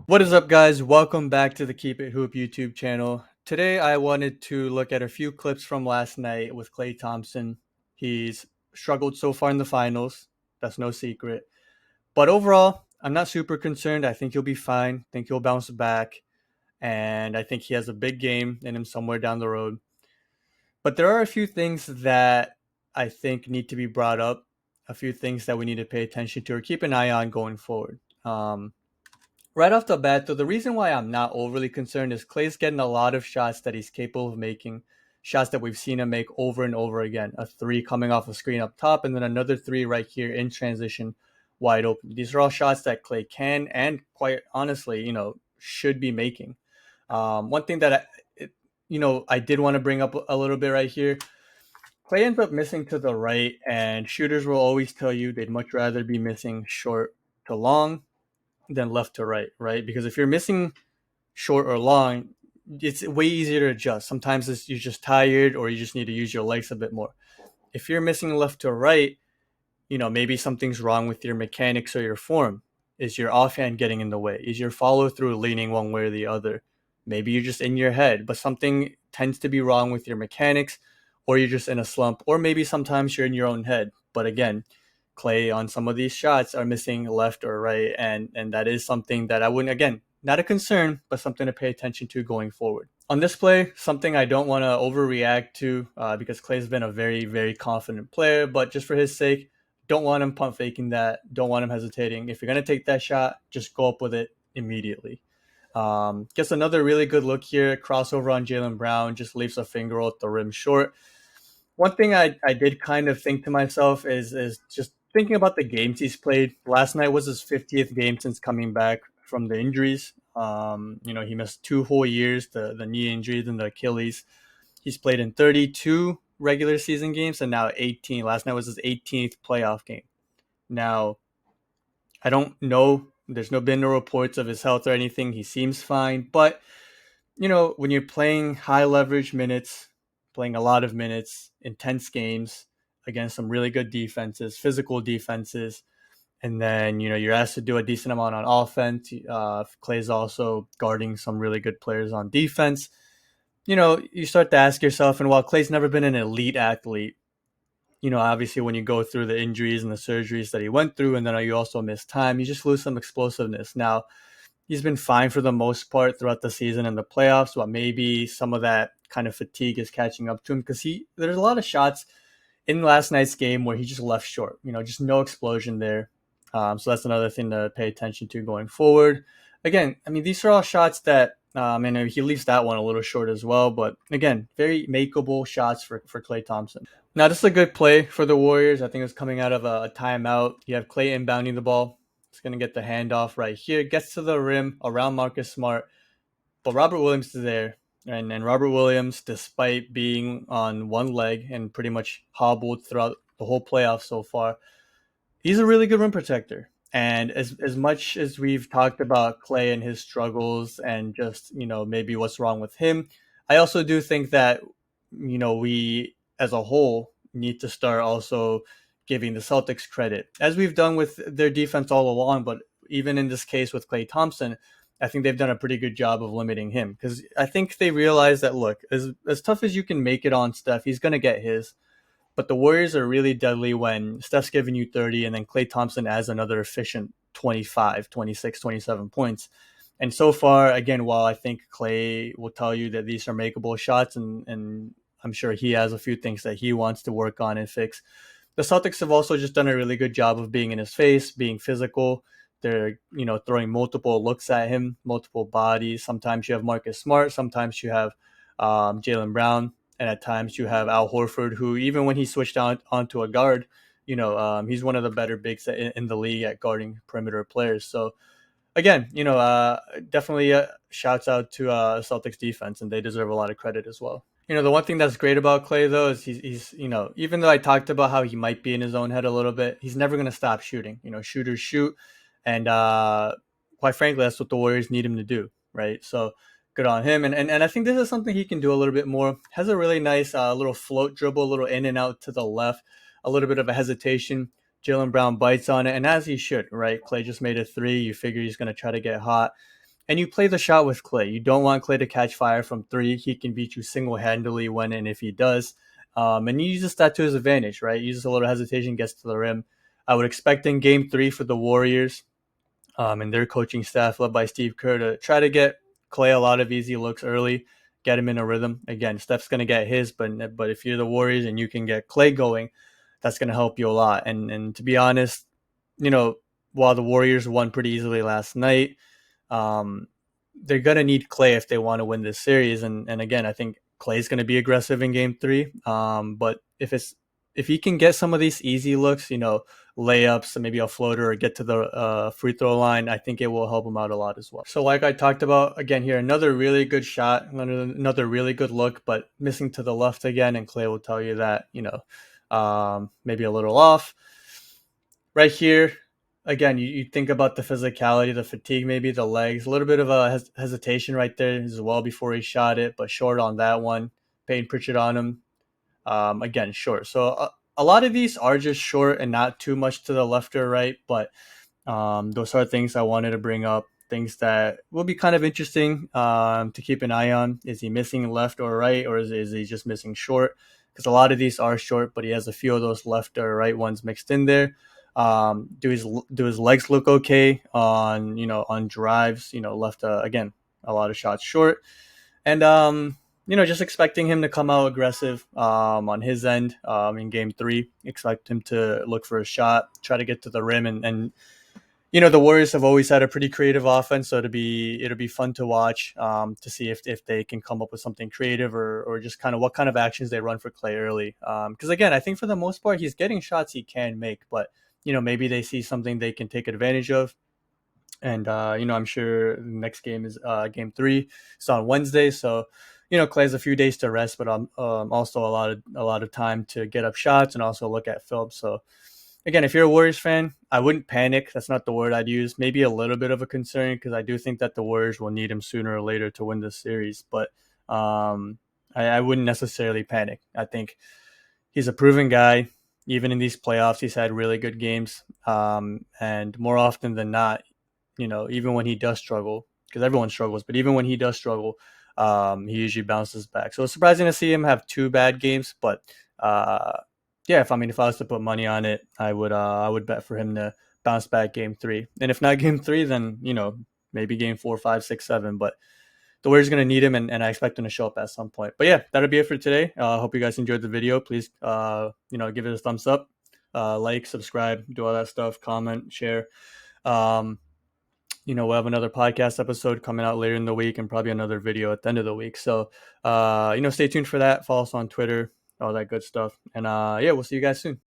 What is up, guys? Welcome back to the Keep It Hoop YouTube channel. Today, I wanted to look at a few clips from last night with Klay Thompson. He's struggled so far in the finals. That's no secret. But overall, I'm not super concerned. I think he'll be fine. I think he'll bounce back. And I think he has a big game in him somewhere down the road. But there are a few things that I think need to be brought up, a few things that we need to pay attention to or keep an eye on going forward. Right off the bat, though, the reason why I'm not overly concerned is Klay's getting a lot of shots that he's capable of making, shots that we've seen him make over and over again. A three coming off a screen up top, and then another three right here in transition, wide open. These are all shots that Klay can and quite honestly, should be making. One thing that I did want to bring up a little bit right here. Klay ends up missing to the right, and shooters will always tell you they'd much rather be missing short to long than left to right, right? Because if you're missing short or long, it's way easier to adjust. Sometimes you're just tired or you just need to use your legs a bit more. If you're missing left to right, maybe something's wrong with your mechanics or your form. Is your offhand getting in the way? Is your follow through leaning one way or the other? Maybe you're just in your head, but something tends to be wrong with your mechanics, or you're just in a slump, or maybe sometimes you're in your own head. But again, Klay on some of these shots are missing left or right, and that is something that I wouldn't, again, not a concern, but something to pay attention to going forward. On this play, something I don't want to overreact to because Klay's been a very, very confident player, but just for his sake, don't want him pump faking that. Don't want him hesitating. If you're going to take that shot, just go up with it immediately. Gets another really good look here. Crossover on Jaylen Brown. Just leaves a finger roll at the rim short. One thing I did kind of think to myself is just thinking about the games he's played. Last night was his 50th game since coming back from the injuries. He missed 2 whole years, the knee injuries and the Achilles. He's played in 32 regular season games and now 18. Last night was his 18th playoff game. Now, I don't know. There's been no reports of his health or anything. He seems fine. But, when you're playing high leverage minutes, playing a lot of minutes, intense games against some really good defenses, physical defenses, and then, you're asked to do a decent amount on offense. Klay's also guarding some really good players on defense. You start to ask yourself, and while Klay's never been an elite athlete, obviously when you go through the injuries and the surgeries that he went through, and then you also miss time, you just lose some explosiveness. Now, he's been fine for the most part throughout the season and the playoffs, but maybe some of that kind of fatigue is catching up to him because there's a lot of shots in last night's game where he just left short, just no explosion there. So that's another thing to pay attention to going forward. Again, I mean, these are all shots that, and he leaves that one a little short as well. But again, very makeable shots for Klay Thompson. Now, this is a good play for the Warriors. I think it was coming out of a timeout. You have Klay inbounding the ball. He's going to get the handoff right here. Gets to the rim around Marcus Smart. But Robert Williams is there. And Robert Williams, despite being on one leg and pretty much hobbled throughout the whole playoff so far, he's a really good rim protector. And as much as we've talked about Klay and his struggles and just, maybe what's wrong with him, I also do think that, we as a whole need to start also giving the Celtics credit, as we've done with their defense all along. But even in this case with Klay Thompson, I think they've done a pretty good job of limiting him because I think they realize that, look, as tough as you can make it on Steph, he's going to get his. But the Warriors are really deadly when Steph's giving you 30 and then Klay Thompson adds another efficient 25, 26, 27 points. And so far, again, while I think Klay will tell you that these are makeable shots, and I'm sure he has a few things that he wants to work on and fix, the Celtics have also just done a really good job of being in his face, being physical. They're, throwing multiple looks at him, multiple bodies. Sometimes you have Marcus Smart. Sometimes you have Jaylen Brown. And at times you have Al Horford, who even when he switched onto a guard, he's one of the better bigs in the league at guarding perimeter players. So again, definitely shouts out to Celtics defense, and they deserve a lot of credit as well. The one thing that's great about Klay though is he's even though I talked about how he might be in his own head a little bit, he's never going to stop shooting. Shooters shoot, and quite frankly, that's what the Warriors need him to do, right? So good on him. And I think this is something he can do a little bit more. Has a really nice little float dribble, a little in and out to the left, a little bit of a hesitation. Jaylen Brown bites on it, and as he should, right? Klay just made a three. You figure he's going to try to get hot. and you play the shot with Klay. You don't want Klay to catch fire from three. He can beat you single-handedly when and if he does. And he uses that to his advantage, right? He uses a little hesitation, gets to the rim. I would expect in game three for the Warriors and their coaching staff led by Steve Kerr to try to get Klay a lot of easy looks early, get him in a rhythm. Again, Steph's going to get his, but if you're the Warriors and you can get Klay going, that's going to help you a lot. And to be honest, you know, while the Warriors won pretty easily last night, um, they're going to need Klay if they want to win this series. And again, I think Klay's going to be aggressive in game three. But if he can get some of these easy looks, layups, maybe a floater or get to the free throw line, I think it will help him out a lot as well. So like I talked about, again here, another really good shot, another really good look, but missing to the left again, and Klay will tell you that, maybe a little off. Right here, again, you think about the physicality, the fatigue, maybe the legs, a little bit of a hesitation right there as well before he shot it, but short on that one. Peyton Pritchard on him. Again, short. So a lot of these are just short and not too much to the left or right, but those are things I wanted to bring up. Things that will be kind of interesting to keep an eye on. Is he missing left or right, or is he just missing short? Because a lot of these are short, but he has a few of those left or right ones mixed in there. Do his legs look okay on drives? Left again a lot of shots short, and just expecting him to come out aggressive on his end in game three. Expect him to look for a shot, try to get to the rim, and the Warriors have always had a pretty creative offense, so it'll be fun to watch to see if they can come up with something creative or just kind of what kind of actions they run for Klay early. Because again, I think for the most part he's getting shots he can make, but maybe they see something they can take advantage of. And I'm sure the next game is game three. It's on Wednesday, so Klay has a few days to rest, but also a lot of time to get up shots and also look at film. So again, if you're a Warriors fan, I wouldn't panic. That's not the word I'd use. Maybe a little bit of a concern because I do think that the Warriors will need him sooner or later to win this series. But I wouldn't necessarily panic. I think he's a proven guy. Even in these playoffs, he's had really good games. And more often than not, even when he does struggle, because everyone struggles, but even when he does struggle, he usually bounces back. So it's surprising to see him have two bad games, but yeah, if I was to put money on it, I would bet for him to bounce back game three. And if not game three, then maybe game 4, 5, 6, 7. But the Warriors going to need him, and I expect him to show up at some point. But yeah, that'll be it for today. I hope you guys enjoyed the video. Please, give it a thumbs up, like, subscribe, do all that stuff, comment, share. We'll have another podcast episode coming out later in the week and probably another video at the end of the week. So, stay tuned for that. Follow us on Twitter, all that good stuff. And yeah, we'll see you guys soon.